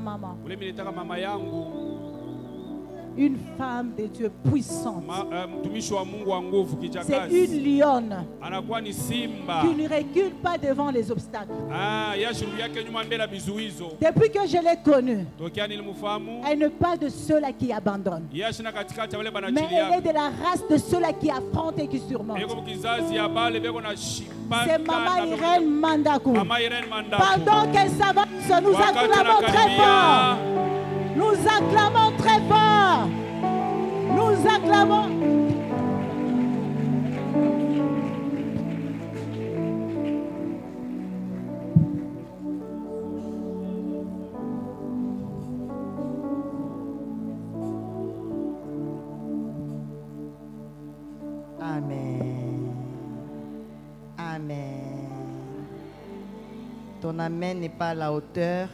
maman. Une femme de Dieu puissante. C'est une lionne qui ne recule pas devant les obstacles. Depuis que je l'ai connue, elle n'est pas de ceux-là qui abandonnent. Mais elle est de la race de ceux-là qui affrontent et qui surmontent. C'est Maman Irène Mandakou. Pendant qu'elle s'avance, nous acclamons très fort. Nous acclamons très fort. Nous acclamons. Amen. Amen. Ton amen n'est pas à la hauteur.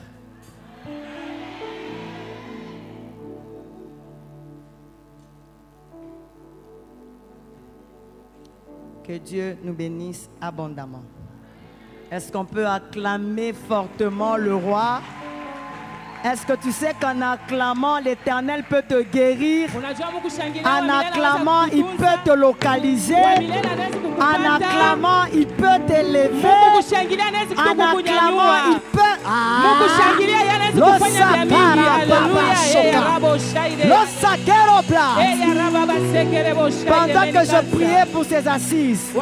Que Dieu nous bénisse abondamment. Est-ce qu'on peut acclamer fortement le roi? Est-ce que tu sais qu'en acclamant, l'Éternel peut te guérir? En acclamant, il peut te localiser. En acclamant, il peut t'élever. En acclamant, il peut... Pendant que je priais pour ces assises,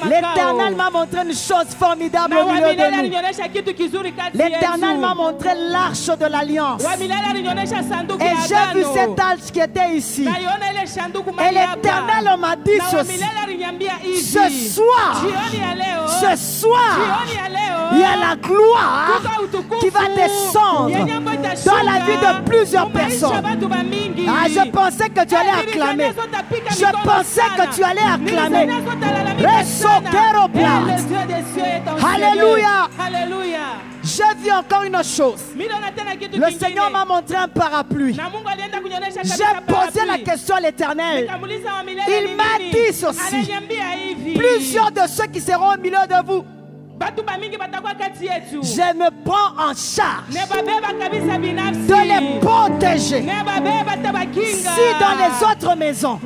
l'Éternel m'a montré une chose formidable au milieu de nous. L'Éternel m'a montré l'arche de l'alliance. Et j'ai vu cette arche qui était ici. Et l'Éternel m'a dit ceci. Ce soir, il y a la gloire qui va descendre dans la vie de plusieurs personnes. Ah, je pensais que tu allais acclamer. Je pensais que tu allais acclamer. Alléluia. J'ai vu encore une chose. Le Seigneur m'a montré un parapluie. J'ai posé la question à l'Éternel. Il m'a dit ceci. Plusieurs de ceux qui seront au milieu de vous, je me prends en charge de les protéger. Si dans les autres maisons,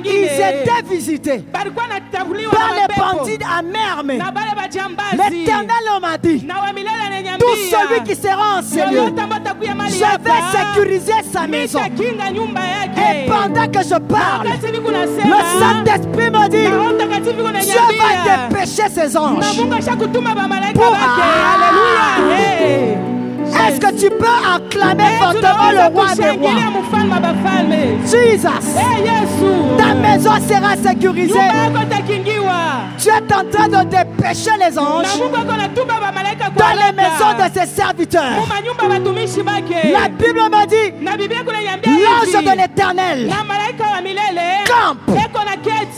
ils étaient visités par les bandits à Merme, l'Éternel m'a dit, tout celui qui sera en ces lieux, je vais sécuriser sa maison. Et pendant que je parle, le Saint-Esprit me dit, Dieu va dépêcher ses anges. Est-ce que tu peux acclamer fortement le roi des rois? Jesus, ta maison sera sécurisée. Tu es en train de dépêcher les anges dans les maisons de ses serviteurs. La Bible me dit, l'ange de l'Éternel campe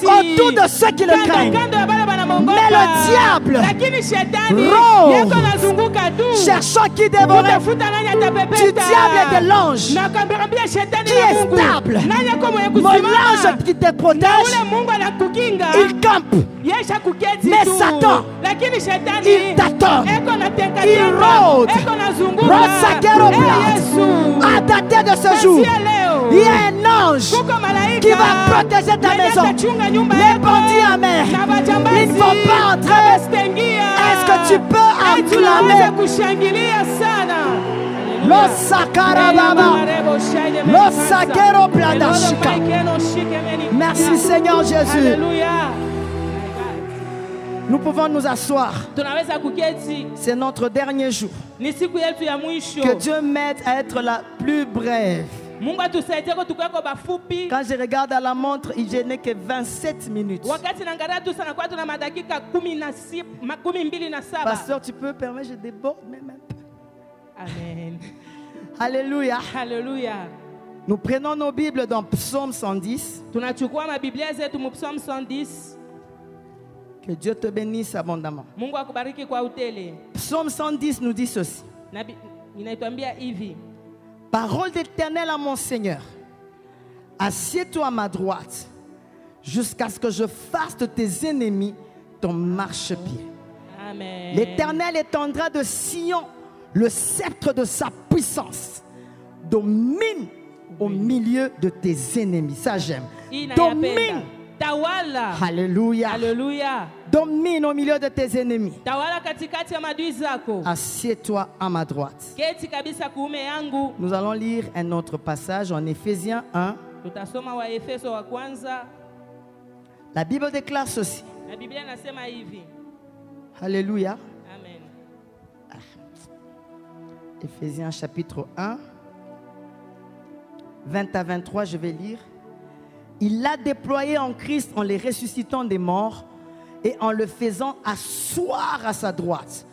autour de ceux qui le craignent. Mais le diable rôde, cherchant qui dévorer. Du diable et de l'ange qui est stable. Mon ange qui te protège, il campe. Mais Satan, il t'attend. Il rôde. À dater de ce jour, il y a un ange qui va protéger ta maison. Les bandits amers, ils ne vont pas entrer. Est-ce que tu peux acclamer? Lo sakarababa, lo sakero bladashika. Merci Seigneur Jésus. Nous pouvons nous asseoir. C'est notre dernier jour. Que Dieu m'aide à être la plus brève. Quand je regarde à la montre, je n'ai que 27 minutes. Pasteur, tu peux permettre, je déborde même un peu. Amen. Alléluia. Alléluia. Nous prenons nos Bibles dans Psaume 110. Que Dieu te bénisse abondamment. Psaume 110 nous dit ceci. Parole d'Éternel à mon Seigneur. Assieds-toi à ma droite jusqu'à ce que je fasse de tes ennemis ton marchepied. Amen. L'Éternel étendra de Sion le sceptre de sa puissance domine au milieu de tes ennemis. Ça j'aime. Domine. Alléluia. Alléluia. Domine au milieu de tes ennemis. Assieds-toi à ma droite. Nous allons lire un autre passage en Éphésiens 1. La Bible déclare ceci. Alléluia. Amen. Éphésiens chapitre 1, 20 à 23, je vais lire. Il l'a déployé en Christ en les ressuscitant des morts et en le faisant asseoir à sa droite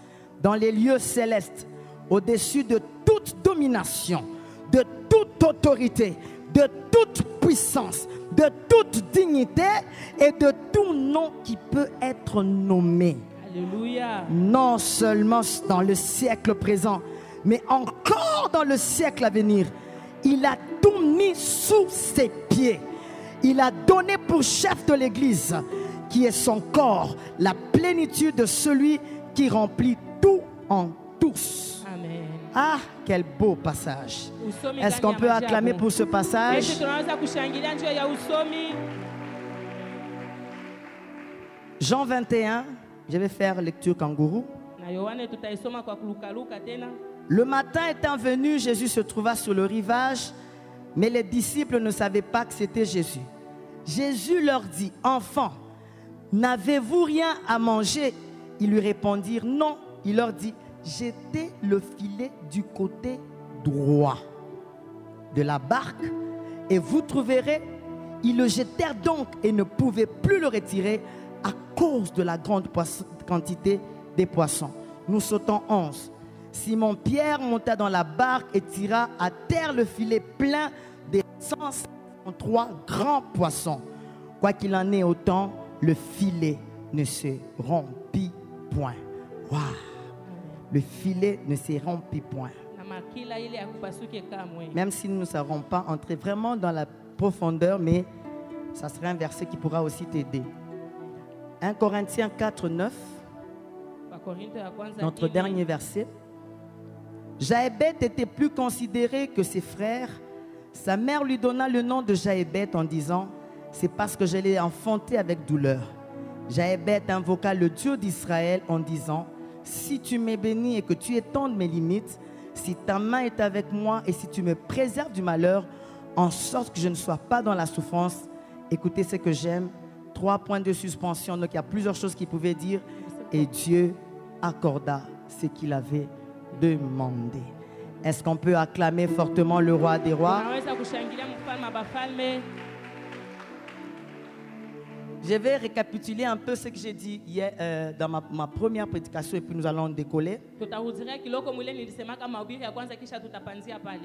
dans les lieux célestes, au-dessus de toute domination, de toute autorité, de toute puissance, de toute dignité et de tout nom qui peut être nommé. Alléluia. Non seulement dans le siècle présent, mais encore dans le siècle à venir. Il a tout mis sous ses pieds. Il a donné pour chef de l'Église, qui est son corps, la plénitude de celui qui remplit tout en tous. Amen. Ah, quel beau passage. Est-ce qu'on peut acclamer pour ce passage? Jean 21, je vais faire lecture kangourou. Le matin étant venu, Jésus se trouva sur le rivage, mais les disciples ne savaient pas que c'était Jésus. Jésus leur dit, « Enfants, n'avez-vous rien à manger ?» Ils lui répondirent, « Non. » Il leur dit, « Jetez le filet du côté droit de la barque et vous trouverez. » Ils le jetèrent donc et ne pouvaient plus le retirer à cause de la grande quantité des poissons. Nous sautons 11. Simon-Pierre monta dans la barque et tira à terre le filet plein des 153 grands poissons. Quoi qu'il en ait autant, le filet ne se rompit point. Waouh! Le filet ne se rompit point. Même si nous ne savons pas entrer vraiment dans la profondeur, mais ça serait un verset qui pourra aussi t'aider. 1 Corinthiens 4, 9, notre dernier verset. Jaébet était plus considéré que ses frères. Sa mère lui donna le nom de Jaébet en disant, c'est parce que je l'ai enfanté avec douleur. Jaébet invoqua le Dieu d'Israël en disant, si tu m'es béni et que tu étendes mes limites, si ta main est avec moi et si tu me préserves du malheur, en sorte que je ne sois pas dans la souffrance. Écoutez ce que j'aime. 3 points de suspension. Donc il y a plusieurs choses qu'il pouvait dire. Et Dieu accorda ce qu'il avait demandé. Est-ce qu'on peut acclamer fortement le roi des rois? Je vais récapituler un peu ce que j'ai dit hier dans ma première prédication et puis nous allons décoller.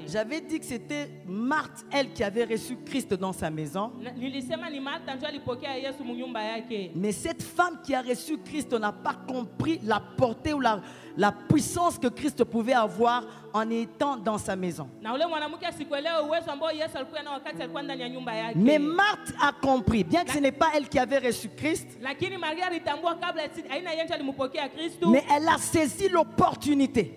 J'avais dit que c'était Marthe, elle, qui avait reçu Christ dans sa maison. Mais cette femme qui a reçu Christ n'a pas compris la portée ou la puissance que Christ pouvait avoir en étant dans sa maison. Mais Marthe a compris, bien que ce n'est pas elle qui avait reçu Christ, mais elle a saisi l'opportunité.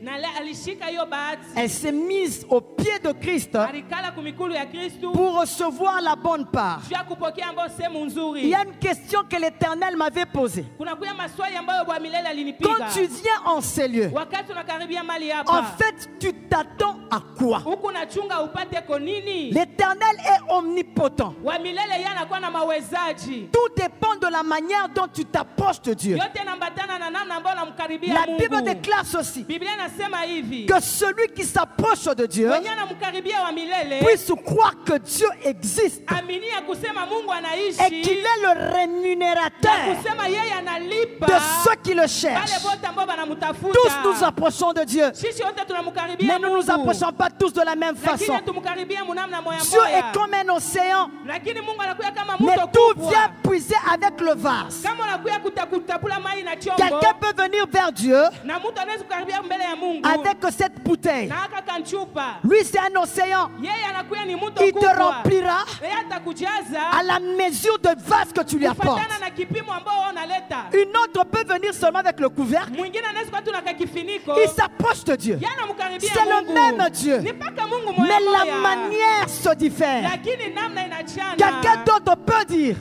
Elle s'est mise au pied de Christ pour recevoir la bonne part. Il y a une question que l'Éternel m'avait posée. Quand tu viens en ces lieux, en fait, tu t'attends à quoi? L'Éternel est omnipotent. Tout dépend de la manière dont tu t'approches de Dieu. La Bible déclare ceci, que celui qui s'approche de Dieu puisse croire que Dieu existe et qu'il est le rémunérateur de ceux qui le cherchent. Tous nous approchons de Dieu, mais Mais nous ne nous approchons pas tous de la même façon. Dieu est comme un océan. Mais tout vient puiser avec le vase. Quelqu'un peut venir vers Dieu avec cette bouteille. Lui, c'est un océan. Il te remplira à la mesure de vase que tu lui apportes. Une autre peut venir seulement avec le couvercle. Il s'approche de Dieu. C'est le même Dieu. Mais la manière se diffère. Quelqu'un d'autre peut dire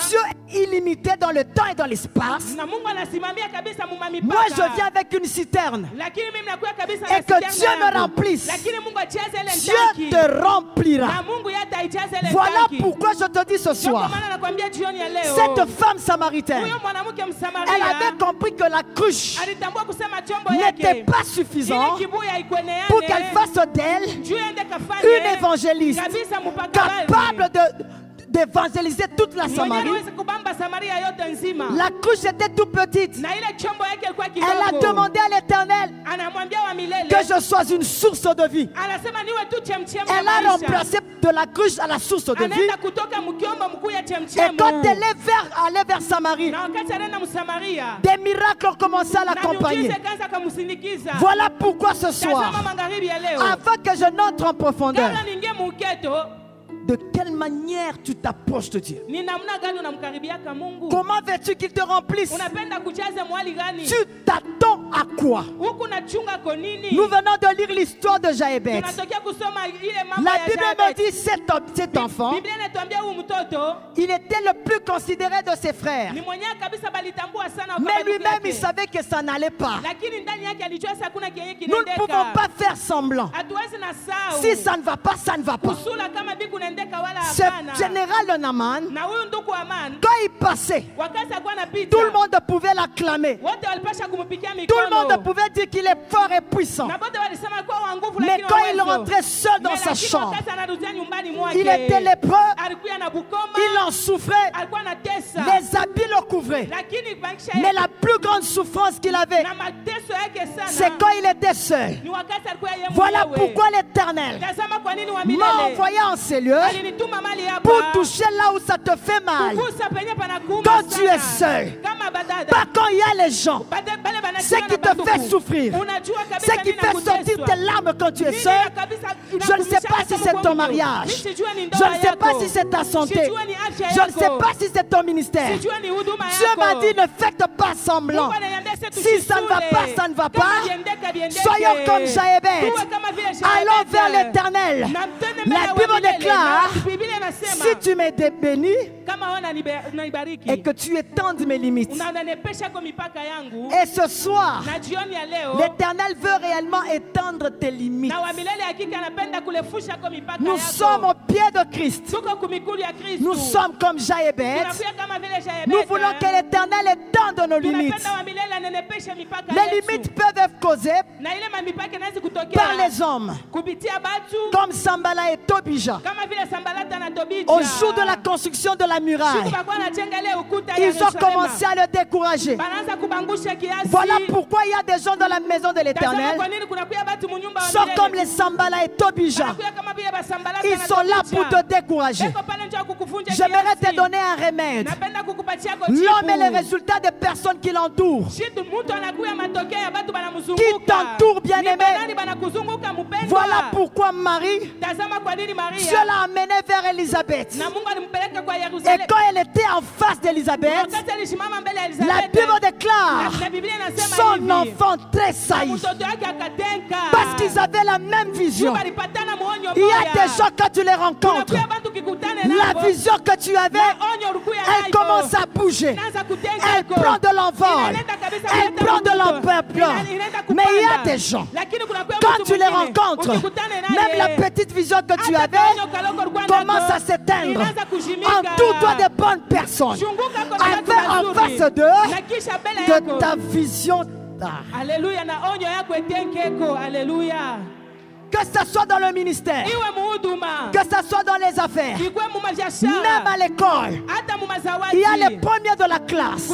Dieu est illimité dans le temps et dans l'espace. Moi je viens avec une citerne et que Dieu me remplisse. Dieu te remplira. Voilà pourquoi je te dis ce soir, cette femme samaritaine, elle avait compris que la cruche n'était pas suffisante pour qu'elle fasse d'elle une évangéliste capable d'évangéliser toute la Samarie. La cruche était toute petite. Elle a demandé à l'Éternel que je sois une source de vie. Elle a remplacé de la cruche à la source de vie. Et quand elle est allée vers Samarie, des miracles ont commencé à l'accompagner. Voilà pourquoi ce soir, avant que je n'entre en profondeur, de quelle manière tu t'approches de Dieu? Comment veux-tu qu'il te remplisse? Tu t'attends à quoi? Nous venons de lire l'histoire de Jaébet. La Bible me dit cet enfant, il était le plus considéré de ses frères. Mais lui-même, il savait que ça n'allait pas. Nous ne pouvons pas faire semblant. Si ça ne va pas, ça ne va pas. Ce général Naaman, quand il passait, tout le monde pouvait l'acclamer. Tout le monde pouvait dire qu'il est fort et puissant. Mais quand il rentrait seul dans sa chambre, il était lépreux, il en souffrait, les habits le couvraient. Mais la plus grande souffrance qu'il avait, c'est quand il était seul. Voilà pourquoi l'Éternel m'a envoyé en ces lieux pour toucher là où ça te fait mal. Quand tu es seul, pas quand il y a les gens. Ce qui te fait souffrir, ce qui fait sortir tes larmes quand tu es seul, je ne sais pas si c'est ton mariage, je ne sais pas si c'est ta santé, je ne sais pas si c'est ton ministère. Dieu m'a dit ne faites pas semblant. Si ça ne va pas, ça ne va pas. Soyons comme Jaébet. Allons vers l'Éternel. La Bible déclare, si tu m'es béni et que tu étendes mes limites. Et ce soir, l'Éternel veut réellement étendre tes limites. Nous sommes au pied de Christ. Nous sommes comme Jaébet. Nous voulons que l'Éternel étende nos limites. Les limites peuvent être causées par les hommes, comme Sambala et Tobija. Au jour de la construction de la muraille, ils ont commencé à le décourager. Voilà pourquoi il y a des gens dans la maison de l'Éternel, sont comme les Sambala et Tobija. Ils sont là pour te décourager. J'aimerais te donner un remède. L'homme est le résultat des personnes qui l'entourent. Qui t'entoure, bien-aimé. Voilà pourquoi Marie, Dieu l'a amenée vers Élisabeth. Et quand elle était en face d'Élisabeth, la Bible déclare son enfant tressaillit. Parce qu'ils avaient la même vision. Il y a des gens, quand tu les rencontres, la vision que tu avais, elle commence à bouger. Elle prend de l'envol. Elle prend de l'ampleur. Mais il y a des gens, quand tu les rencontres, même la petite vision que tu avais commence à s'éteindre. Entoure-toi de bonnes personnes. En face de ta vision. Alléluia. Que ce soit dans le ministère, que ce soit dans les affaires, même à l'école, il y a les premiers de la classe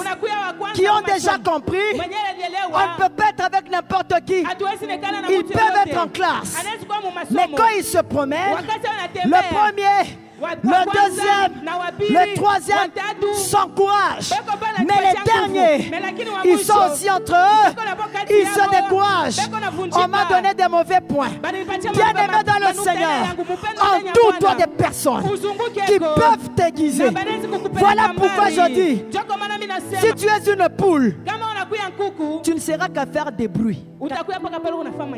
qui ont déjà compris. On ne peut pas être avec n'importe qui. Ils peuvent être en classe. Mais quand ils se promènent, le premier, le deuxième, le troisième s'encouragent. Mais les derniers, ils sont aussi entre eux. Ils se découragent. On m'a donné des mauvais points. Bien-aimés dans le Seigneur, entoure-toi des personnes qui peuvent t'aiguiser. Voilà pourquoi je dis, si tu es une poule, tu ne seras qu'à faire des bruits.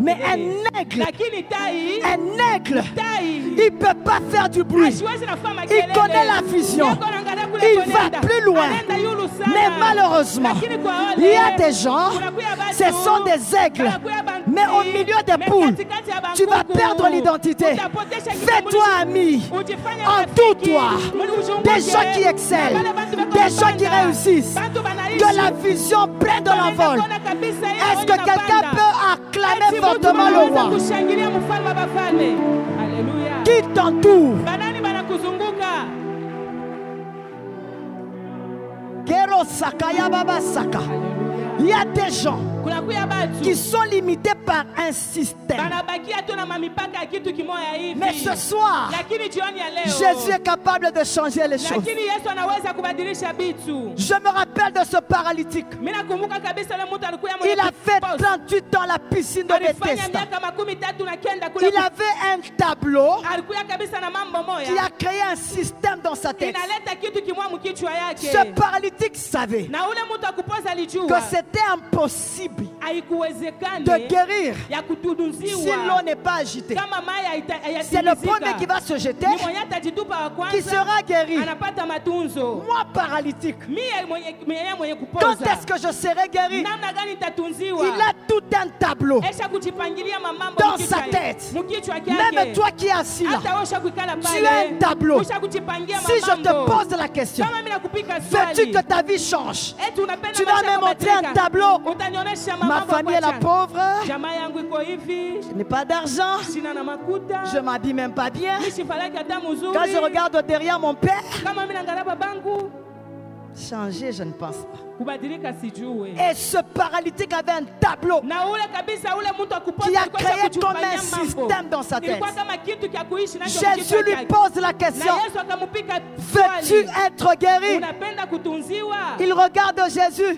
Mais un aigle, il ne peut pas faire du bruit. Il connaît la vision. Il va plus loin. Mais malheureusement, il y a des gens, ce sont des aigles. Mais au milieu des poules, tu vas perdre l'identité. Fais-toi ami. Entoure-toi des gens qui excellent, des gens qui réussissent, que la vision prenne de l'envol. Est-ce que quelqu'un peut acclamer fortement le roi? Qui t'entoure? Il y a des gens qui sont limités par un système. Mais ce soir, Jésus est capable de changer les choses. Je me rappelle de ce paralytique. Il a fait 38 ans à la piscine de Bethesda. Il avait un tableau qui a créé un système dans sa tête. Ce paralytique savait que c'était impossible de guérir si l'eau n'est pas agitée. C'est le premier qui va se jeter qui sera guéri. Moi paralytique, quand est-ce que je serai guéri? Il a tout un tableau dans sa tête. Même toi qui es assis là, tu as un tableau. Si je te pose la question, veux-tu que ta vie change? Tu vas me montrer un tableau. Ma famille est la pauvre. Je n'ai pas d'argent. Je ne m'habille même pas bien. Quand je regarde derrière mon père, changer, je ne pense pas. Et ce paralytique avait un tableau qui a créé comme un système dans sa tête. Jésus lui pose la question, veux-tu être guéri? Il regarde Jésus,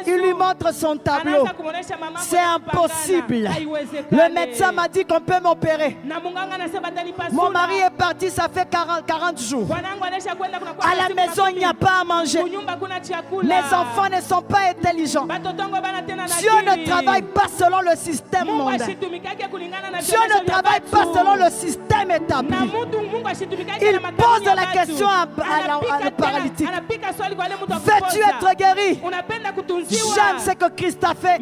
il lui montre son tableau. C'est impossible. Le médecin m'a dit qu'on peut m'opérer. Mon mari est parti, ça fait 40 jours. À la maison, il n'y a pas à manger. Les enfants ne sont pas intelligents. Dieu ne travaille pas selon le système mondain. Dieu ne travaille pas selon le système établi. Il pose la question à le paralytique. Veux-tu être guéri? J'aime ce que Christ a fait.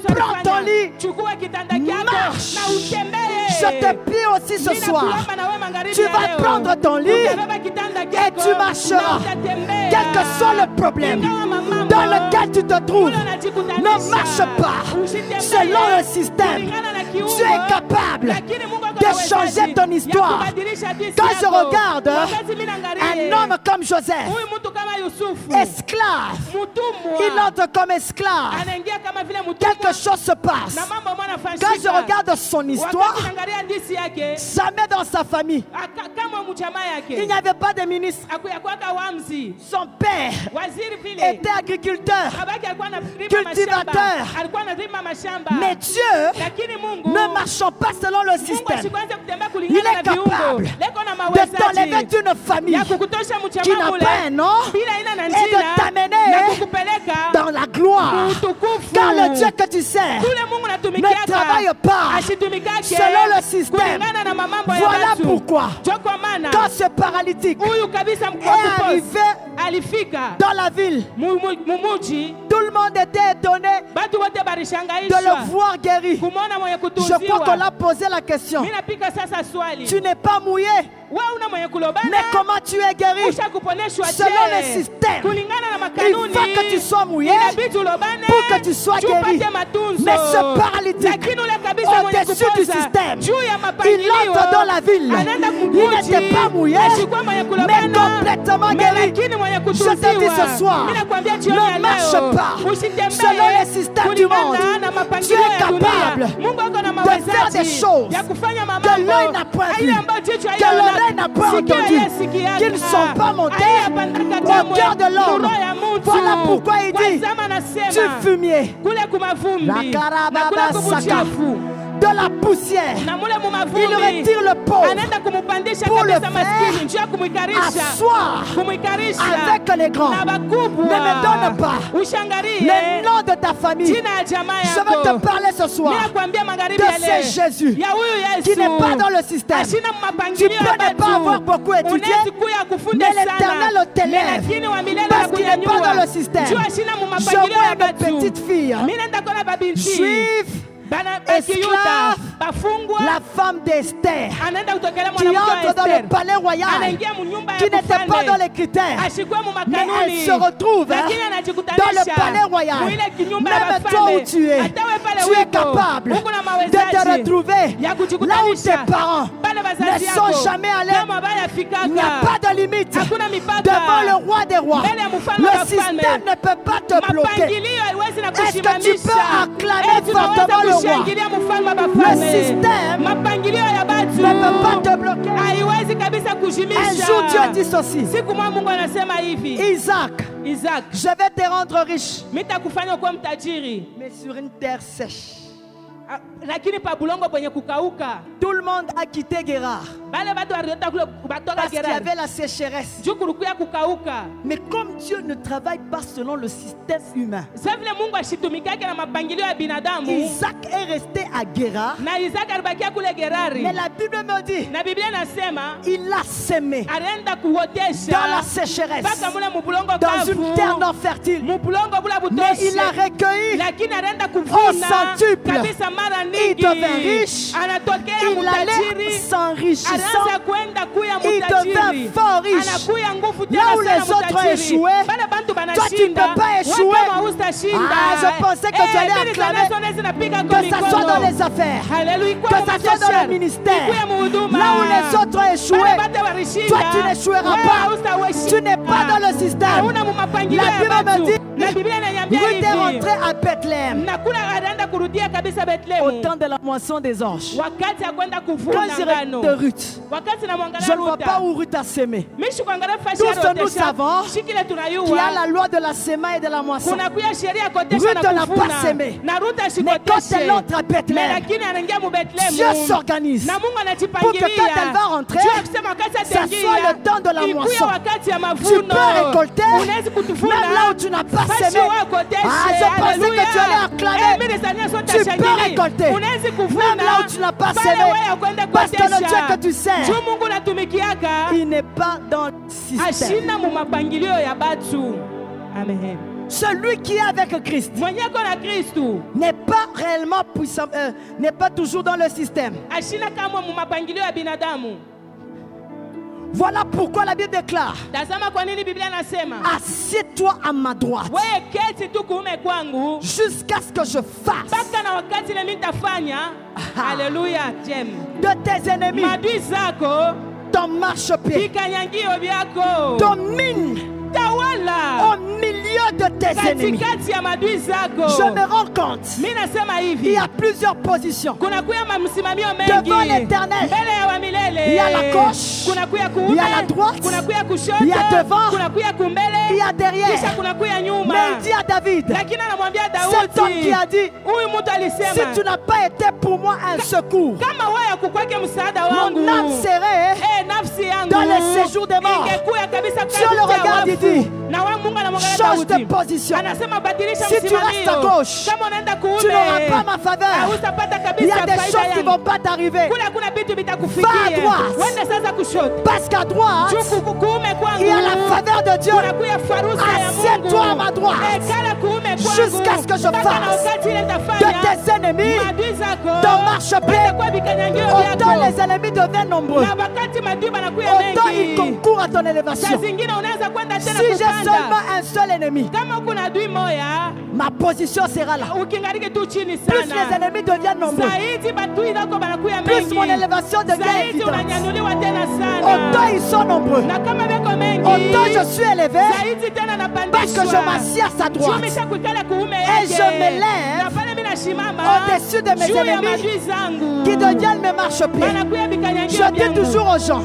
Prends ton lit. Marche. Je te prie aussi ce soir. Tu vas prendre ton lit et tu marcheras. Quel que soit le problème dans lequel tu te trouves, ne marche pas selon le système. Tu es capable de changer ton histoire. Quand je regarde un homme comme Joseph, esclave, il entre comme esclave. Quelque chose se passe. Quand je regarde son histoire, jamais dans sa famille, il n'y avait pas de ministre. Son père était agriculteur, cultivateur. Mais Dieu, ne marchant pas selon le système, il est capable de t'enlever d'une famille qui n'a pas un nom et de t'amener dans la gloire. Car le Dieu que tu sers ne travaille pas selon le système. Voilà pourquoi quand ce paralytique est arrivé dans la ville, tout le monde était étonné de le voir guéri. Je crois qu'on a posé la question. Tu n'es pas mouillé, mais comment tu es guéri? Selon le système, il faut que tu sois mouillé pour que tu sois guéri. Mais ce paralytique, au-dessus du système, il entre dans la ville. Il n'était pas mouillé, mais complètement guéri. Je te dis ce soir, ne marche pas selon les systèmes du monde. Tu es capable de faire des choses que l'œil n'a pas vues, que l'oreille n'a pas entendues, qui ne sont pas montées au cœur de l'homme. Voilà pourquoi il dit, tu fumier, la carababa saka, de la poussière, il retire le pauvre pour le faire asseoir avec les grands. Ne me donne pas le nom de ta famille. Je veux te parler ce soir de ce Jésus qui n'est pas dans le système. Tu peux ne pas avoir beaucoup étudié, mais l'Éternel t'élève parce qu'il n'est pas dans le système. Je vois une petite fille juive, esclave, la femme d'Esther, qui entre dans le palais royal, qui n'était pas dans les critères, mais elle se retrouve dans le palais royal. Même toi où tu es capable de te retrouver là où tes parents ne sont jamais allés. Il n'y a pas de limite devant le roi des rois. Le système ne peut pas te bloquer. Est-ce que tu peux acclamer fortement le roi? Le système ne peut pas te bloquer. Un jour Dieu dit ceci: Isaac, je vais te rendre riche, mais sur une terre sèche. Tout le monde a quitté Guérard parce qu'il y avait la sécheresse. Mais comme Dieu ne travaille pas selon le système humain, Isaac est resté à Guérard. Mais la Bible me dit, il a semé dans la sécheresse, dans une terre non fertile. Mais il a recueilli au centuple. Il devint riche, il allait s'enrichissant, il devint fort riche. Là où les autres ont échoué, toi tu ne peux pas échouer. Je pensais que tu allais acclamer, que ça soit dans les affaires, que ça soit dans le ministère. Là où les autres ont échoué, toi tu n'échoueras pas. Tu n'es pas dans le système. La Bible me dit, Ruth est rentrée à Bethléem au temps de la moisson des orges. Quand je regarde de Ruth, je ne vois pas où Ruth a semé. Tous nous savons qu'il y a la loi de la semaille et de la moisson. Ruth n'a pas semé. Mais quand elle entre à Bethléem, Dieu s'organise pour que quand elle va rentrer, ça soit le temps de la moisson. Tu peux récolter même là où tu n'as pas semé. Je pensais que tu allais acclamer. Tu peux récolter même là où tu n'as pas semé. Parce que le Dieu que tu sers, il n'est pas dans le système. Amen. Celui qui est avec Christ n'est pas réellement puissant, n'est pas toujours dans le système. Voilà pourquoi la Bible déclare: assieds-toi à ma droite jusqu'à ce que je fasse de tes ennemis ton marchepied. Domine au milieu de tes ennemis. Je me rends compte, il y a plusieurs positions devant l'Éternel. Il y a la gauche, il y a la droite, il y a devant, il y a derrière. Mais il dit à David, cet homme qui a dit, si tu n'as pas été pour moi un secours, mon âme serait dans le séjour des morts. Dieu le regarde et dit, change de position. Si tu restes à gauche, tu n'auras pas ma faveur. Il y a des choses qui ne vont pas t'arriver. Va à droite. Parce qu'à droite, il y a la faveur de Dieu. Assieds-toi à ma droite jusqu'à ce que je fasse de tes ennemis ton marchepied. Autant les ennemis deviennent nombreux, autant ils concourent à ton élévation. Si j'ai seulement un seul ennemi, ma position sera là. Plus les ennemis deviennent nombreux, plus mon élévation devient évidente. Autant ils sont nombreux, autant je suis élevé, parce que je m'assieds à sa droite et je m'élève au-dessus de mes ennemis qui deviennent mes marchepieds. Je dis toujours aux gens,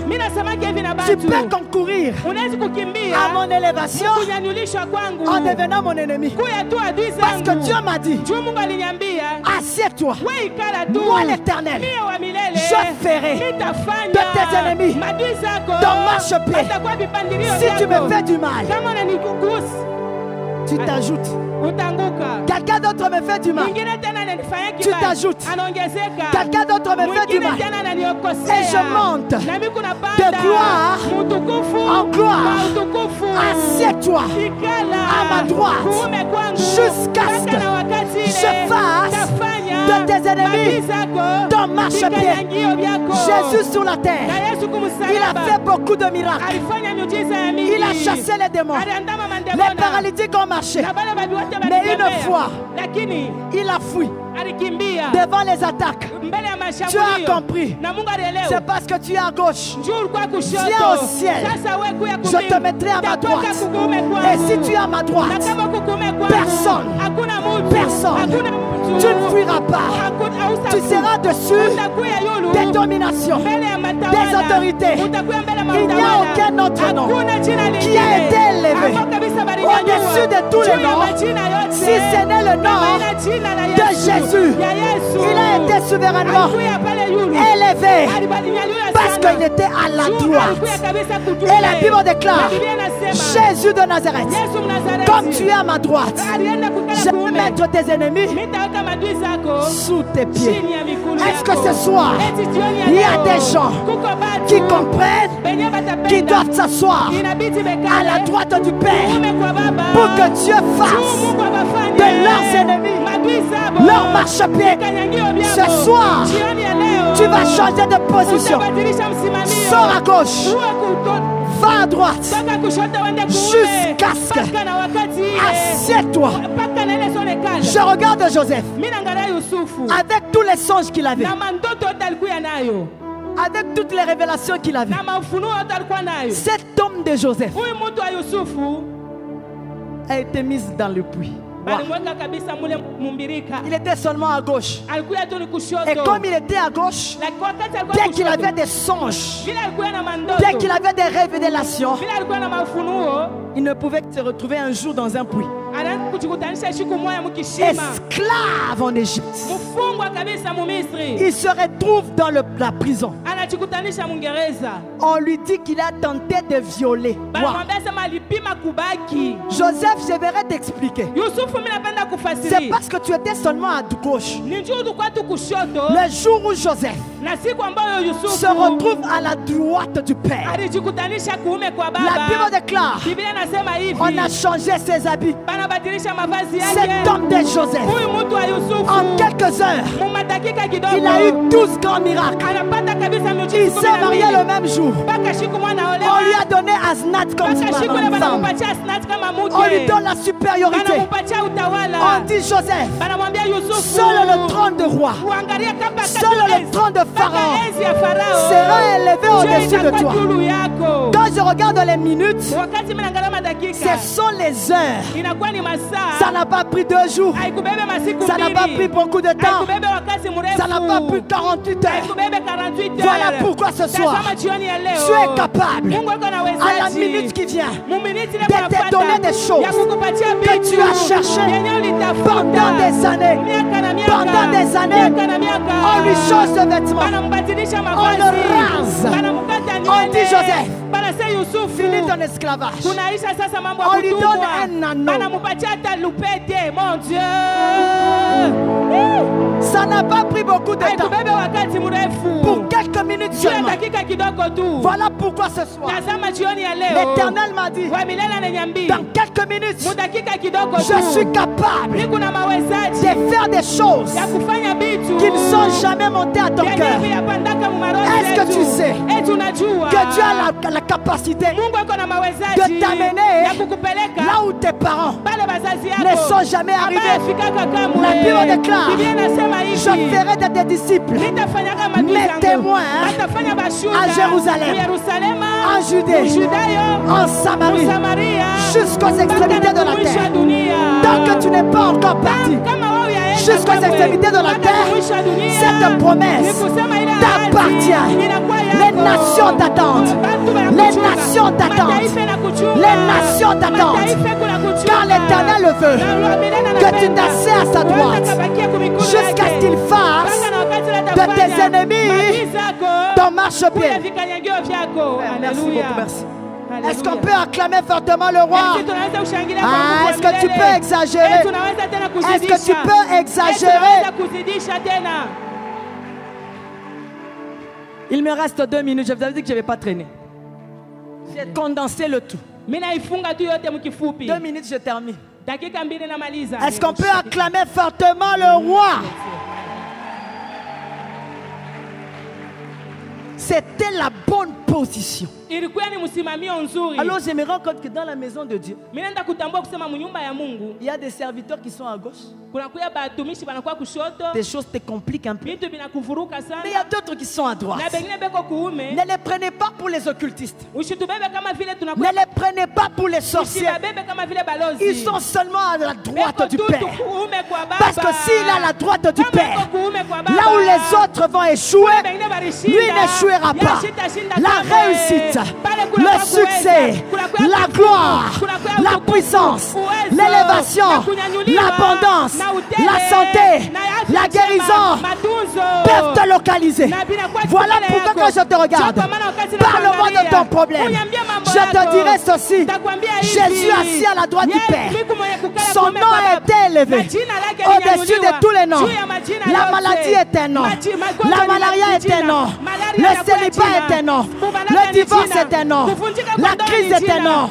tu peux concourir à mon élévation en devenant mon ennemi. Parce que Dieu m'a dit, assieds-toi, moi l'Éternel, je ferai de tes ennemis ton marchepied. Si tu me fais du mal, tu t'ajoutes. Quelqu'un d'autre me fait du mal, tu t'ajoutes. Quelqu'un d'autre me fait du mal, et je monte de gloire en gloire. Assieds-toi à ma droite jusqu'à ce que je fasse de tes ennemis ton marchepied. Jésus sur la terre, il a fait beaucoup de miracles. Il a chassé les démons. Les paralytiques ont marché. Mais une fois, il a fui devant les attaques. Tu as compris. C'est parce que tu es à gauche. Viens au ciel. Je te mettrai à ma droite. Et si tu es à ma droite, personne, tu ne fuiras pas. Tu seras dessus des dominations, des autorités. Il n'y a aucun autre nom qui a été élevé au-dessus de tous les noms, si ce n'est le nom de Jésus. Il a été souverainement élevé parce qu'il était à la droite. Et la Bible déclare, Jésus de Nazareth, comme tu es à ma droite, je vais mettre tes ennemis sous tes pieds. Est-ce que ce soir, il y a des gens qui comprennent qu'ils doivent s'asseoir à la droite du Père pour que Dieu fasse de leurs ennemis leur marchepied? Ce soir, tu vas changer de position. Sors à gauche, va à droite, jusqu'à ce que assieds-toi. Je regarde Joseph avec tous les songes qu'il avait, avec toutes les révélations qu'il avait. Cet homme de Joseph a été mis dans le puits. Wow. Il était seulement à gauche. Et comme il était à gauche, bien qu'il avait des songes, bien qu'il avait des révélations, il ne pouvait se retrouver un jour dans un puits, esclave en Égypte. Il se retrouve dans la prison. On lui dit qu'il a tenté de violer. Wow. Joseph, je vais t'expliquer. C'est parce que tu étais seulement à gauche. Le jour où Joseph se retrouve à la droite du Père, la Bible déclare, on a changé ses habits. Cet homme de Joseph, en quelques heures, il a eu 12 grands miracles. Il s'est marié le même jour. On lui a donné Asnat comme femme. On lui donne la supériorité. On dit Joseph, seul le trône de roi, seul le trône de Pharaon sera élevé au-dessus de toi. Quand je regarde les minutes, ce sont les heures. Ça n'a pas pris 2 jours. Ça n'a pas pris beaucoup de temps. Ça n'a pas pris 48 heures. Voilà pourquoi ce soir, tu es capable, à la minute qui vient, de te donner des choses que tu as cherchées pendant des années. Pendant des années, on lui change de vêtements, on le rase. On dit Joseph, finis ton esclavage. On lui donne un anneau. Mon Dieu, ça n'a pas pris beaucoup de temps. Pour quelques quelques minutes seulement. Voilà pourquoi ce soir, l'Éternel m'a dit, dans quelques minutes, je suis capable de faire des choses qui ne sont jamais montées à ton cœur. Est-ce que tu sais que Dieu a la capacité de t'amener là où tes parents ne sont jamais arrivés? La Bible déclare, je ferai de tes disciples mes témoins à Jérusalem, en Judée, en Samarie, jusqu'aux extrémités de la terre. Tant que tu n'es pas encore parti jusqu'aux extrémités de la terre, cette promesse t'appartient. Les nations t'attendent. Les nations t'attendent. Les nations t'attendent. Car l'Éternel le veut, que tu t'assieds à sa droite jusqu'à ce qu'il fasse de tes ennemis ton marchepied. Merci beaucoup, merci. Est-ce qu'on peut acclamer fortement le roi? Est-ce que tu peux exagérer? Est-ce que tu peux exagérer? Il me reste 2 minutes. Je vous avais dit que je ne vais pas traîner. J'ai condensé le tout. 2 minutes, je termine. Est-ce qu'on peut acclamer fortement le roi? C'était la bonne position. Alors je me rends compte que dans la maison de Dieu, il y a des serviteurs qui sont à gauche. Des choses te compliquent un peu. Mais il y a d'autres qui sont à droite. Ne les prenez pas pour les occultistes. Ne les prenez pas pour les sorciers. Ils sont seulement à la droite du Père. Parce que s'il a la droite du Père, là où les autres vont échouer, lui n'échouera pas. La réussite, le succès, la gloire, la puissance, l'élévation, l'abondance, la santé, la guérison peuvent te localiser. Voilà pourquoi quand je te regarde, parle-moi de ton problème. Je te dirai ceci: Jésus assis à la droite du Père. Son nom a été élevé au-dessus de tous les noms. La maladie est un nom. La malaria est un nom. Le célibat est un nom. Le divorce est un nom. La crise est un nom.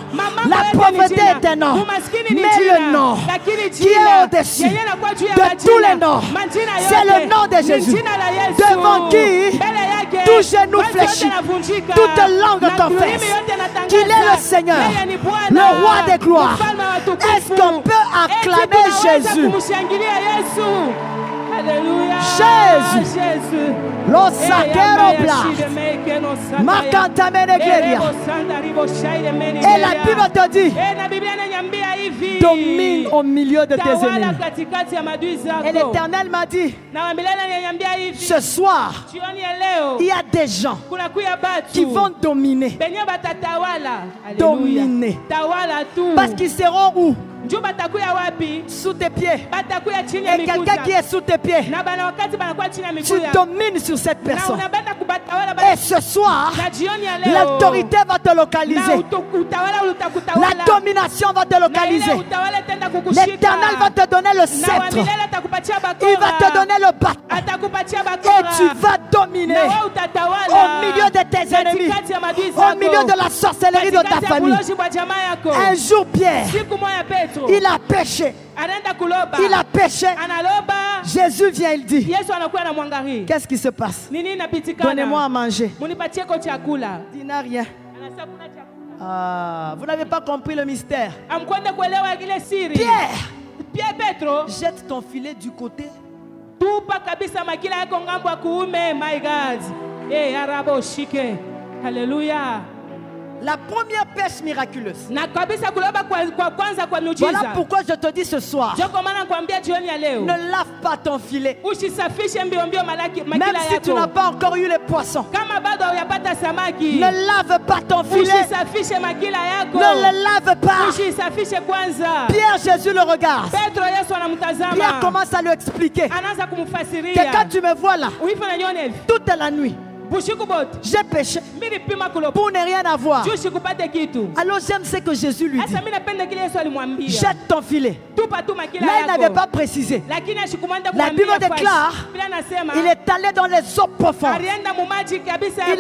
La pauvreté est un nom. Mais le nom qui est au-dessus de tous les noms, c'est le nom de Jésus. Devant qui tout genou fléchit, toute langue confesse qu'il est le Seigneur, le roi des gloires. Est-ce qu'on peut acclamer Jésus? Alléluia. Jésus. Lo saquero bla. Makanta menegleria. Et la Bible te dit, domine au milieu de tes ennemis. Et l'Éternel m'a dit, ce soir, il y a des gens qui vont dominer. Dominer. Parce qu'ils seront où? Sous tes pieds. Et quelqu'un qui est sous tes pieds, tu domines sur cette personne. Et ce soir, l'autorité va te localiser. La domination va te localiser. L'Éternel va te donner le sceptre. Il va te donner le bâton. Et tu vas dominer au milieu de tes ennemis, au milieu de la sorcellerie de ta famille. Un jour, Pierre, il a péché. Il a péché. Jésus vient, il dit, qu'est-ce qui se passe? Donnez-moi à manger. Il n'a rien. Vous n'avez pas compris le mystère. Pierre, jette ton filet du côté. Alléluia. La première pêche miraculeuse. Voilà pourquoi je te dis ce soir, ne lave pas ton filet. Même si tu n'as pas encore eu les poissons, ne lave pas ton filet. Ne le lave pas. Pierre, Jésus le regarde. Pierre commence à lui expliquer que quand tu me vois là, toute la nuit, J'ai péché pour ne rien avoir. Alors j'aime ce que Jésus lui dit. Jette ton filet. Là, il n'avait pas précisé. La Bible déclare, il est allé dans les eaux profondes. Il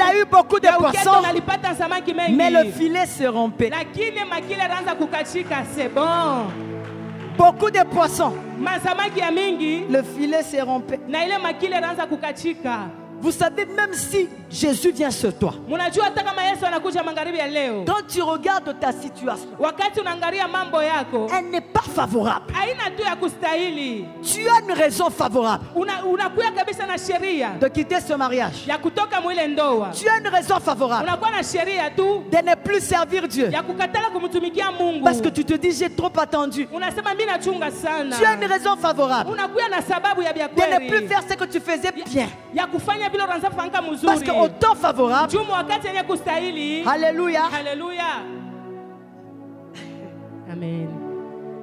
a eu beaucoup de poissons, mais le filet se rompait. Beaucoup de poissons. Le filet se rompait. Vous savez, même si Jésus vient sur toi, quand tu regardes ta situation, elle n'est pas favorable. Tu as une raison favorable de quitter ce mariage. Tu as une raison favorable de ne plus servir Dieu. Parce que tu te dis, j'ai trop attendu. Tu as une raison favorable de ne plus faire ce que tu faisais bien. Parce qu'au temps favorable, alléluia, alléluia, amen,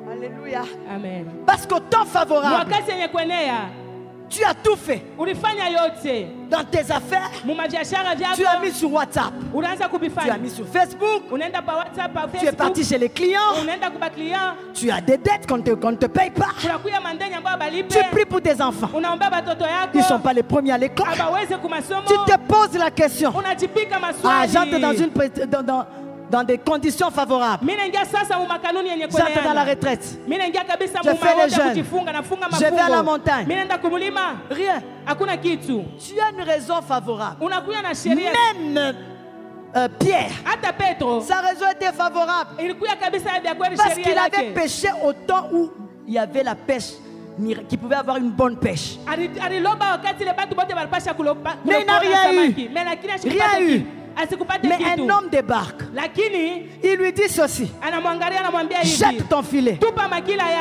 alléluia, amen. Parce qu'au temps favorable, tu as tout fait. Dans tes affaires, tu as mis sur WhatsApp, tu as mis sur Facebook, tu es parti chez les clients, tu as des dettes qu'on ne te paye pas. Tu pries pour tes enfants, ils ne sont pas les premiers à l'école. Tu te poses la question, j'entre dans des conditions favorables. J'entre dans la retraite. Je fais les jeûnes. Je vais à la montagne. Rien. Tu as une raison favorable. Même Pierre, sa raison était favorable. Parce qu'il avait péché au temps où il y avait la pêche, qui pouvait avoir une bonne pêche. Mais il n'a rien eu. Rien eu. Mais un homme débarque. Il lui dit ceci: jette ton filet.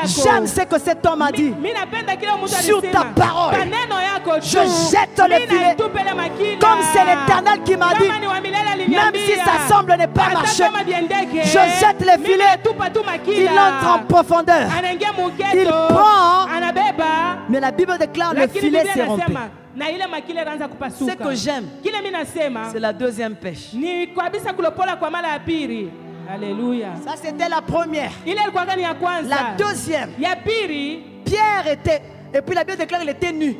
J'aime ce que cet homme a dit. Sur ta parole, je jette le filet. Comme c'est l'Éternel qui m'a dit, même si ça semble ne pas marcher, je jette le filet. Il entre en profondeur. Il prend. Mais la Bible déclare le filet s'est rompu. Ce que j'aime, c'est la deuxième pêche. Alléluia. Ça c'était la première. La deuxième, Pierre était, et puis la Bible déclare qu'il était nu.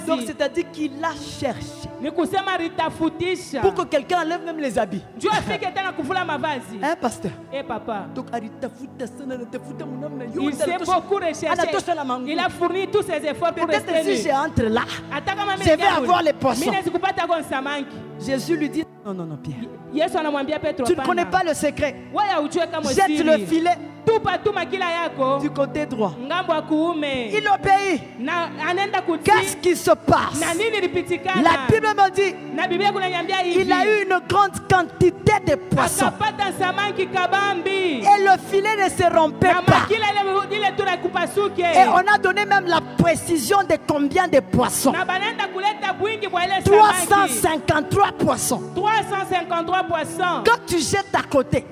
Donc c'est-à-dire qu'il a cherché pour que quelqu'un enlève même les habits. Hein, pasteur? Papa. Il s'est beaucoup recherché. Il a fourni tous ses efforts pour rester nu. Si j'entre là, je vais avoir les poissons. Jésus lui dit: non, non, non, Pierre. Tu ne connais pas le secret. Jette le filet du côté droit. Il obéit. Qu'est-ce qui se passe? La Bible me dit il a eu une grande quantité de poissons. Et le filet ne se rompait pas. Et on a donné même la précision de combien de poissons. 353 poissons. 353 poissons. Quand tu jettes à côté,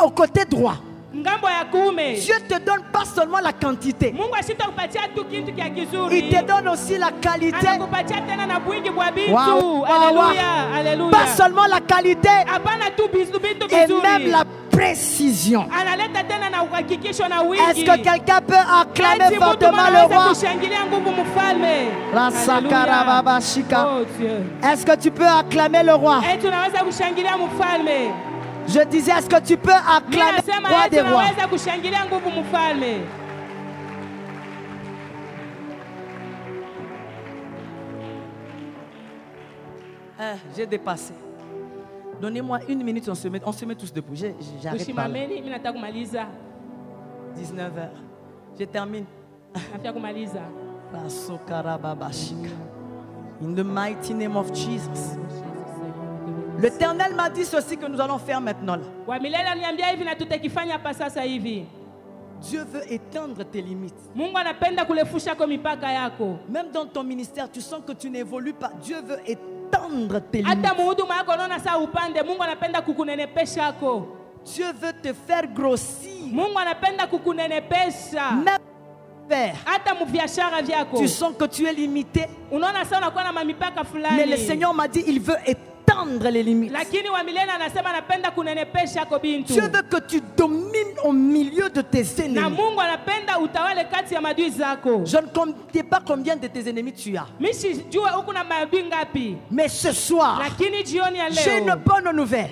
au côté droit, Dieu te donne pas seulement la quantité, il te donne aussi la qualité. Wow. Alléluia. Pas seulement la qualité, et même la précision. Est-ce que quelqu'un peut acclamer fortement le roi? La Sakarababashika. Est-ce que tu peux acclamer le roi? Je disais, est-ce que tu peux acclamer le roi des rois? J'ai dépassé. Donnez-moi une minute, on se met tous debout. J'arrête pas là. 19h. Je termine. In the mighty name of Jesus. L'Éternel m'a dit ceci que nous allons faire maintenant là. Dieu veut étendre tes limites. Même dans ton ministère, tu sens que tu n'évolues pas. Dieu veut étendre tes limites. Dieu veut te faire grossir. Même tu sens que tu es limité. Mais le Seigneur m'a dit, il veut étendre les limites. Dieu veut que tu domines au milieu de tes ennemis. Je ne compte pas combien de tes ennemis tu as. Mais ce soir, j'ai une bonne nouvelle.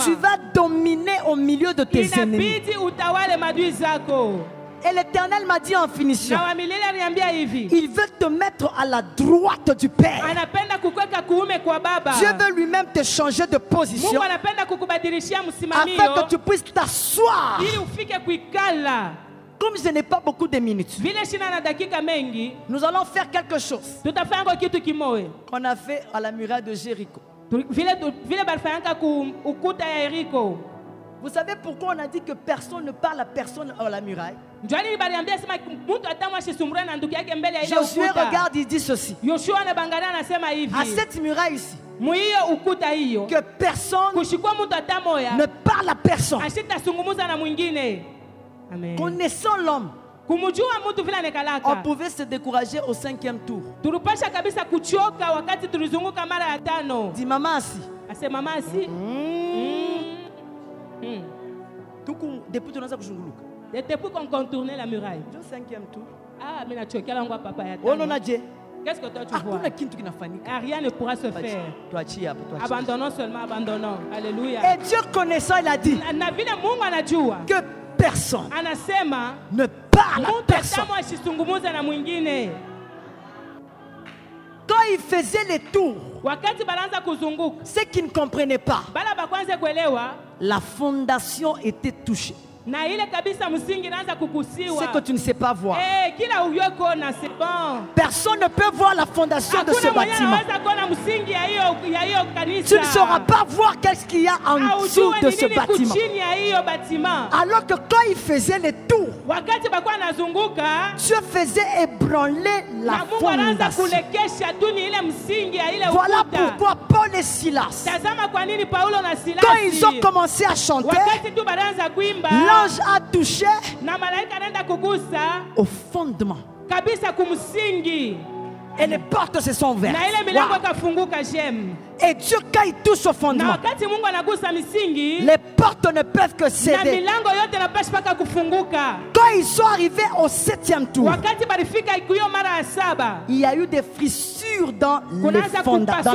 Tu vas dominer au milieu de tes ennemis. Et l'Éternel m'a dit en finition, il veut te mettre à la droite du Père. Dieu veut lui-même te changer de position afin que tu puisses t'asseoir. Comme je n'ai pas beaucoup de minutes, nous allons faire quelque chose qu'on a fait à la muraille de Jéricho. Vous savez pourquoi on a dit que personne ne parle à personne à la muraille? Josué regarde, il dit ceci. À cette muraille ici, que personne ne parle à personne. Connaissant l'homme, on pouvait se décourager au 5e tour. Dis maman assis. Depuis qu'on contournait la muraille. Au 5e tour. Ah, mais qu'est-ce que toi tu vois? Rien ne pourra se faire. Abandonnons seulement, abandonnons. Alléluia. Et Dieu connaissant, il a dit que personne ne parle à personne. Quand il faisait les tours, ceux qui ne comprenaient pas, la fondation était touchée. C'est que tu ne sais pas voir. Personne ne peut voir la fondation de ce bâtiment. Tu ne sauras pas voir qu'est-ce qu'il y a en dessous de ce bâtiment. Alors que quand il faisait les tours, Dieu faisait ébranler la fondation. Voilà pourquoi Paul et Silas, quand ils ont commencé à chanter, l'ange a touché au fondement. Et les portes se sont ouvertes. Wow. Et Dieu, quand il touche au fondement, les portes ne peuvent que céder. Quand ils sont arrivés au 7e tour, il y a eu des fissures dans la fondation.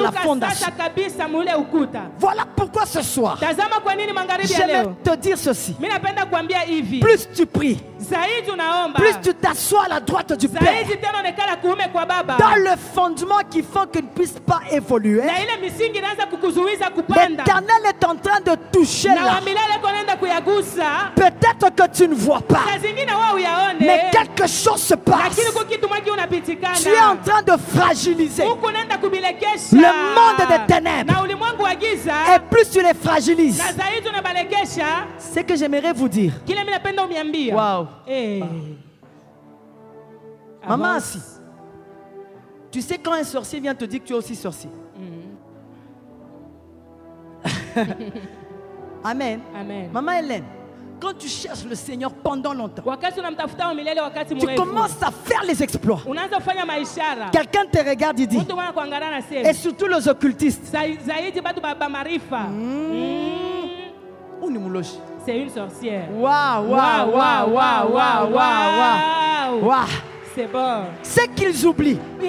Voilà pourquoi ce soir, j'aimerais te dire ceci. Plus tu pries, plus tu t'assois à la droite du Père, dans le fondement qui fait qu'il ne puisse pas évoluer, l'Éternel est en train de toucher là. Peut-être que tu ne vois pas, mais quelque chose se passe. Tu es en train de fragiliser le monde des ténèbres. Et plus tu les fragilises, c'est ce que j'aimerais vous dire. Wow. Maman assis. Tu sais quand un sorcier vient te dire que tu es aussi sorcier. Amen. Amen. Maman Hélène, quand tu cherches le Seigneur pendant longtemps, tu commences à faire les exploits. Quelqu'un te regarde et dit, et surtout les occultistes, c'est une sorcière. Waouh, waouh, waouh, waouh, waouh, waouh. C'est bon. C'est qu'ils oublient. Eux,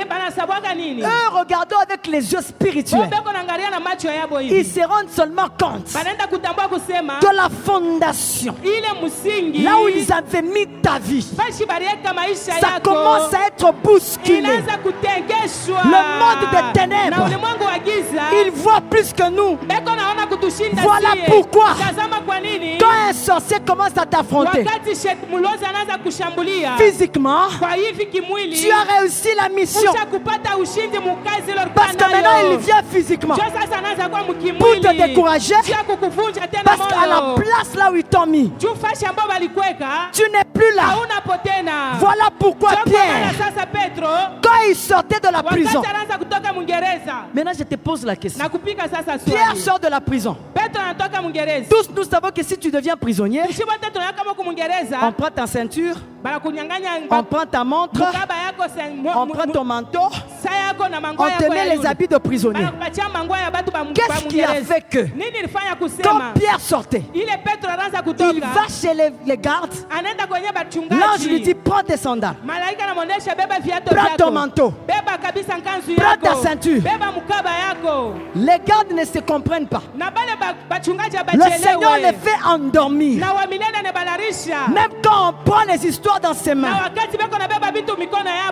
regardant avec les yeux spirituels, ils se rendent seulement compte de la fondation. Là où ils avaient mis ta vie, ça commence à être bousculé. Le monde des ténèbres, il voit plus que nous. Voilà pourquoi, quand un sorcier commence à t'affronter physiquement, tu as réussi la mission. Parce que maintenant il vient physiquement pour te décourager. Parce qu'à la place là où ils t'ont mis, tu n'es plus là. Voilà pourquoi Pierre, quand il sortait de la prison, maintenant je te pose la question. Pierre sort de la prison. Tous nous savons que si tu deviens prisonnier, on prend ta ceinture, on prend ta montre, on prend ton manteau, on te met les habits de prisonnier. Qu'est-ce qui a fait que quand Pierre sortait, il va chez les gardes, l'ange lui dit prends tes sandales, prends ton manteau, prends ta ceinture. Les gardes ne se comprennent pas. Le Seigneur les fait endormir. Même quand on prend les histoires dans ses mains,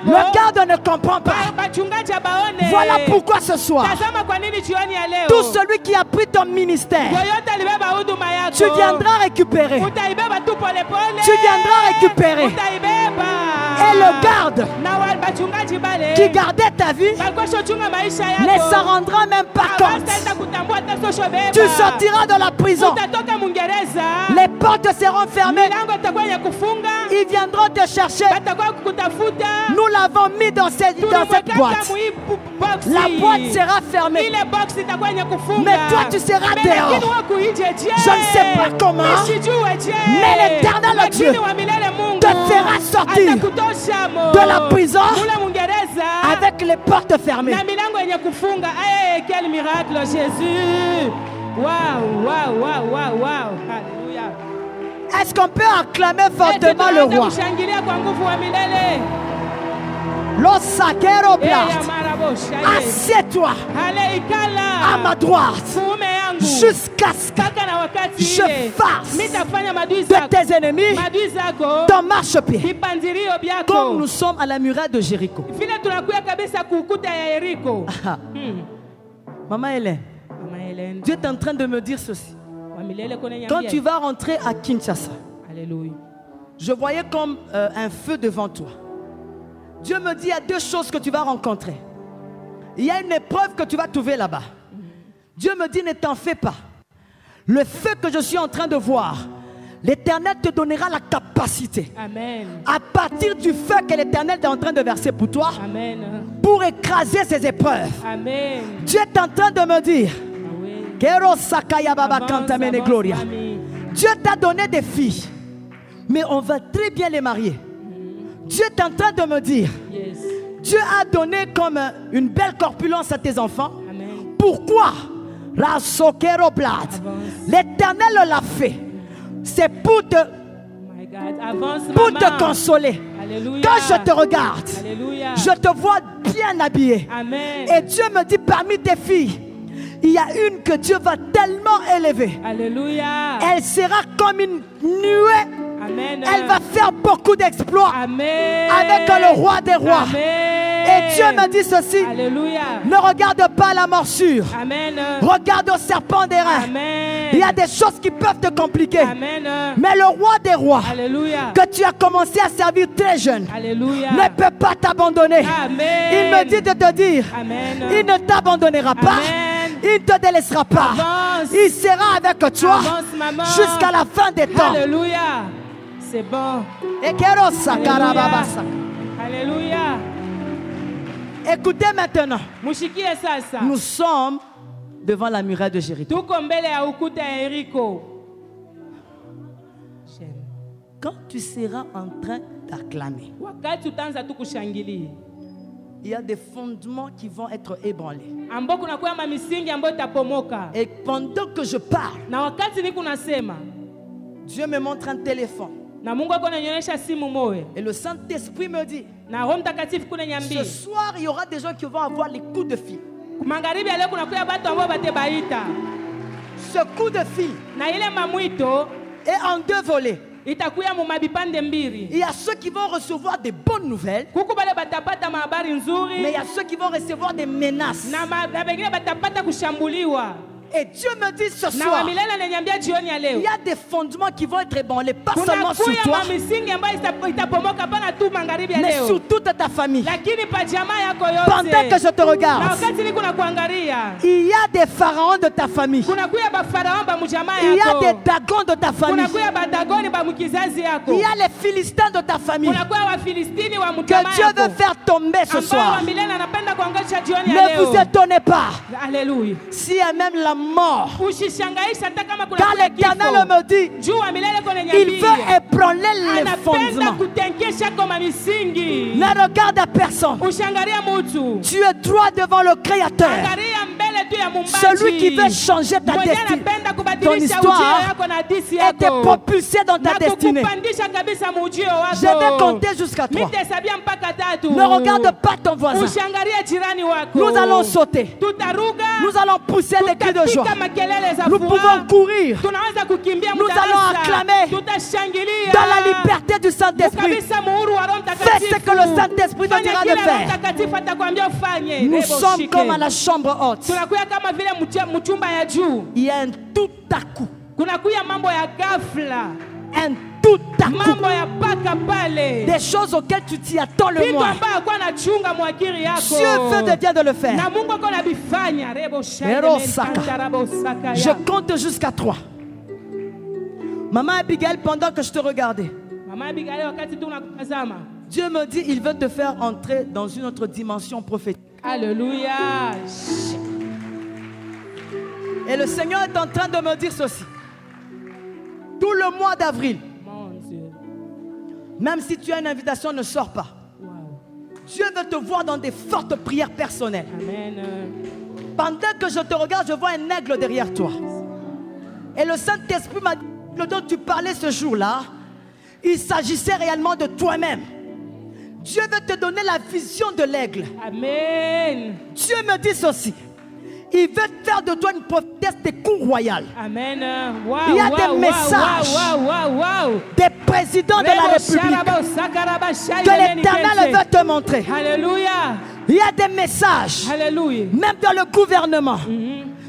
le garde ne comprend pas. Voilà pourquoi ce soir, tout celui qui a pris ton ministère, tu viendras récupérer. Tu viendras récupérer. Et le garde qui gardait ta vie ne s'en rendra même pas compte. Tu sortiras de la prison. Les portes seront fermées. Ils viendront te chercher. Nous l'avons mis dans cette boîte. La boîte sera fermée. Mais toi tu seras dehors. Je ne sais pas comment, mais l'Éternel Dieu te fera sortir de la prison avec les portes fermées. Quel miracle, Jésus! Waouh, waouh, waouh, waouh, waouh! Alléluia! Est-ce qu'on peut acclamer fortement le roi? Assieds-toi à ma droite jusqu'à ce que je fasse de tes ennemis ton marchepied. Comme nous sommes à la muraille de Jéricho. Maman Hélène, Dieu est en train de me dire ceci. Quand tu vas rentrer à Kinshasa, je voyais comme un feu devant toi. Dieu me dit, il y a deux choses que tu vas rencontrer. Il y a une épreuve que tu vas trouver là-bas. Dieu me dit, ne t'en fais pas. Le feu que je suis en train de voir, l'Éternel te donnera la capacité. Amen. À partir du feu que l'Éternel est en train de verser pour toi, amen, pour écraser ces épreuves. Amen. Dieu est en train de me dire, Dieu t'a donné des filles, mais on va très bien les marier. Dieu est en train de me dire, yes, Dieu a donné comme une belle corpulence à tes enfants. Amen. Pourquoi? L'Éternel l'a fait. C'est pour te, te consoler. Alléluia. Quand je te regarde, alléluia, je te vois bien habillé. Amen. Et Dieu me dit, parmi tes filles, il y a une que Dieu va tellement élever. Alléluia. Elle sera comme une nuée. Amen. Elle va faire beaucoup d'exploits avec le roi des rois. Amen. Et Dieu me dit ceci. Alléluia. Ne regarde pas la morsure. Amen. Regarde au serpent des reins. Amen. Il y a des choses qui peuvent te compliquer. Amen. Mais le roi des rois, alléluia, que tu as commencé à servir très jeune, alléluia, ne peut pas t'abandonner. Il me dit de te dire, amen, il ne t'abandonnera pas. Amen. Il ne te délaissera pas. Avance. Il sera avec toi jusqu'à la fin des temps. Alléluia. C'est bon. Alléluia. Alléluia. Écoutez maintenant. Nous sommes devant la muraille de Jéricho. Quand tu seras en train d'acclamer, il y a des fondements qui vont être ébranlés. Et pendant que je parle, Dieu me montre un téléphone. Et le Saint-Esprit me dit, ce soir il y aura des gens qui vont avoir les coups de fil. Ce coup de fil est en deux volets. Il y a ceux qui vont recevoir des bonnes nouvelles, mais il y a ceux qui vont recevoir des menaces. Et Dieu me dit ce soir, il y a des fondements qui vont être ébranlés, pas seulement sur toi, mais sur toute ta famille. Pendant que je te regarde, il y a des pharaons de ta famille, il y a des dragons de ta famille, il y a les Philistins de ta famille que Dieu veut faire tomber ce soir. Ne vous étonnez pas si même la mort. Car l'Éternel me dit, il veut ébranler les fondements. Ne regarde à personne. Tu es droit devant le Créateur. Celui qui veut changer ta destinée. Ton histoire était propulsée dans ta destinée. Je vais compter jusqu'à 3. Ne regarde pas ton voisin. Nous allons sauter. Nous allons pousser des cris de joie. Nous pouvons courir. Nous allons acclamer dans la liberté du Saint-Esprit. Fais ce que le Saint-Esprit te dira de faire. Nous sommes comme à la chambre haute. Il y a un tout à coup. Un tout à coup. Des choses auxquelles tu t'y attends le moins. Dieu veut te dire de le faire. Je compte jusqu'à 3. Maman Abigail, pendant que je te regardais, Dieu me dit, il veut te faire entrer dans une autre dimension prophétique. Alléluia. Et le Seigneur est en train de me dire ceci. Tout le mois d'avril, même si tu as une invitation, ne sors pas. Dieu veut te voir dans des fortes prières personnelles. Amen. Pendant que je te regarde, je vois un aigle derrière toi. Et le Saint-Esprit m'a dit, le dont tu parlais ce jour-là, il s'agissait réellement de toi-même. Dieu veut te donner la vision de l'aigle. Amen. Dieu me dit ceci. Il veut faire de toi une prophétesse des cours royales. Amen. Il y a des messages des présidents de la République que l'Éternel veut te montrer. Alléluia. Il y a des messages, Alléluia, même dans le gouvernement.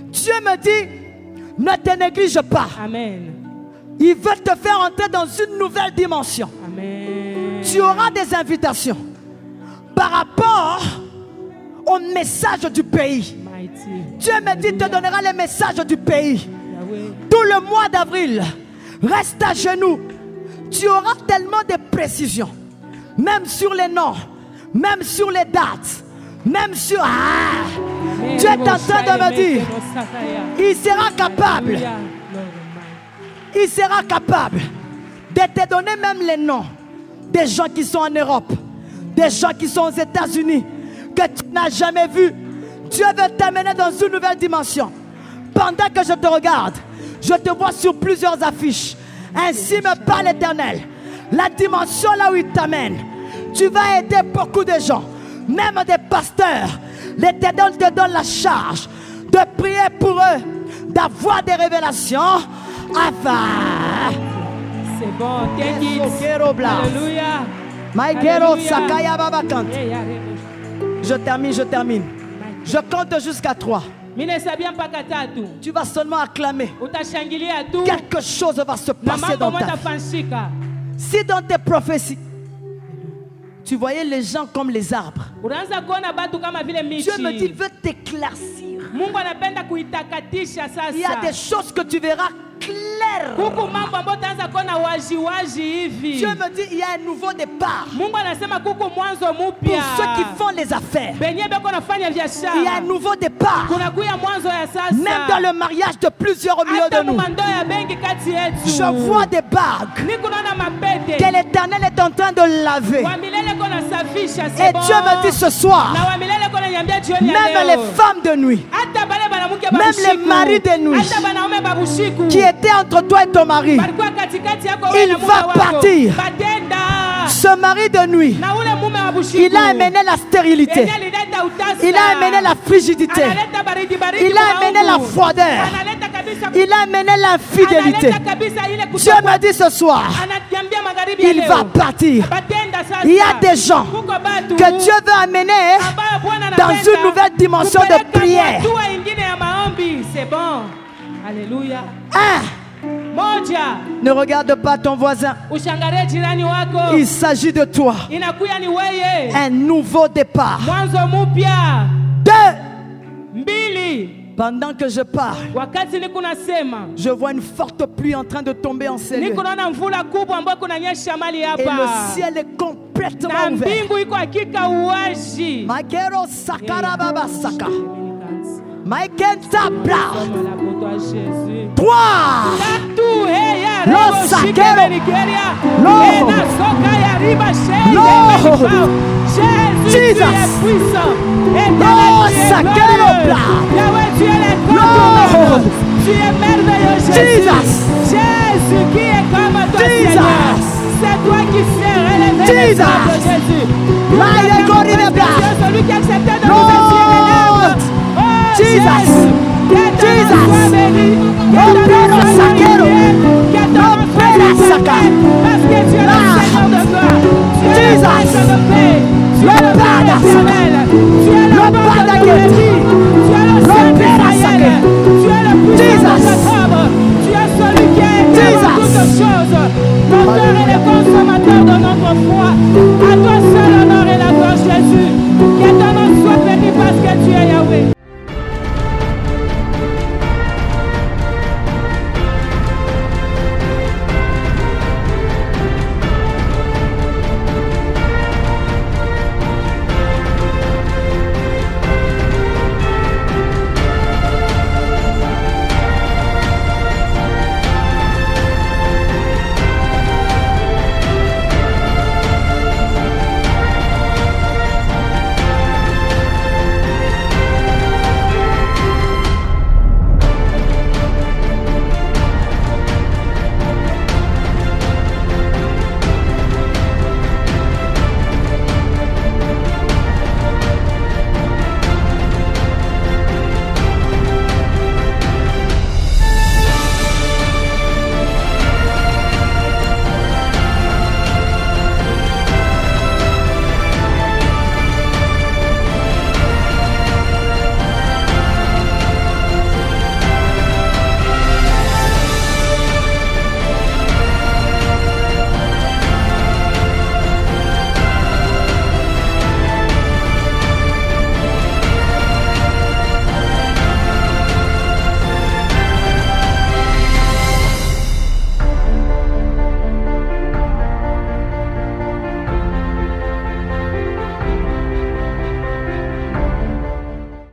Dieu me dit, ne te néglige pas. Amen. Il veut te faire entrer dans une nouvelle dimension. Amen. Tu auras des invitations par rapport au message du pays. Dieu me dit, te donnera les messages du pays. Tout le mois d'avril, reste à genoux. Tu auras tellement de précisions, même sur les noms, même sur les dates, même sur... Dieu est en train de me dire, il sera capable. Il sera capable de te donner même les noms des gens qui sont en Europe, des gens qui sont aux États-Unis, que tu n'as jamais vus. Dieu veut t'amener dans une nouvelle dimension. Pendant que je te regarde, je te vois sur plusieurs affiches. Ainsi me parle l'Éternel. La dimension là où il t'amène, tu vas aider beaucoup de gens, même des pasteurs. L'Éternel te donne la charge de prier pour eux, d'avoir des révélations. C'est bon, Alléluia. Je termine. Je compte jusqu'à 3. Tu vas seulement acclamer. Quelque chose va se passer dans ta vie. Si dans tes prophéties, tu voyais les gens comme les arbres, Dieu me dit, il veut t'éclaircir. Il y a des choses que tu verras claires. Dieu me dit, il y a un nouveau départ. Pour ceux qui font les affaires, il y a un nouveau départ. Même dans le mariage de plusieurs au milieu de nous, je vois des bagues que l'Éternel est en train de laver. Et Dieu me dit ce soir, même les femmes de nuit, même les maris de nuit qui étaient entre toi et ton mari, il va partir. Ce mari de nuit, il a amené la stérilité, il a amené la frigidité, il a amené la froideur, il a amené l'infidélité. Dieu me dit ce soir, il va partir. Il y a des gens que Dieu veut amener dans une nouvelle dimension de prière. C'est bon. Alléluia. Ne regarde pas ton voisin. Il s'agit de toi. Un nouveau départ. 2. Pendant que je parle, je vois une forte pluie en train de tomber en ciel. Et le ciel est complètement ouvert. Toi, Lord Sakero, Lord, Jesus, Lord Sakero, Lord, Jesus, Jésus qui est comme toi, Seigneur. C'est toi qui sais relever les âmes de Jésus. Celui qui acceptait de nous assurer les larmes. Oh Jésus, que ton nom soit béni. Que ton nom soit glorifié. Que ton nom soit exalté. Parce que tu es le Seigneur de gloire. Tu es le Prince de paix. Tu es le Père éternel. Tu es le Père de guérison.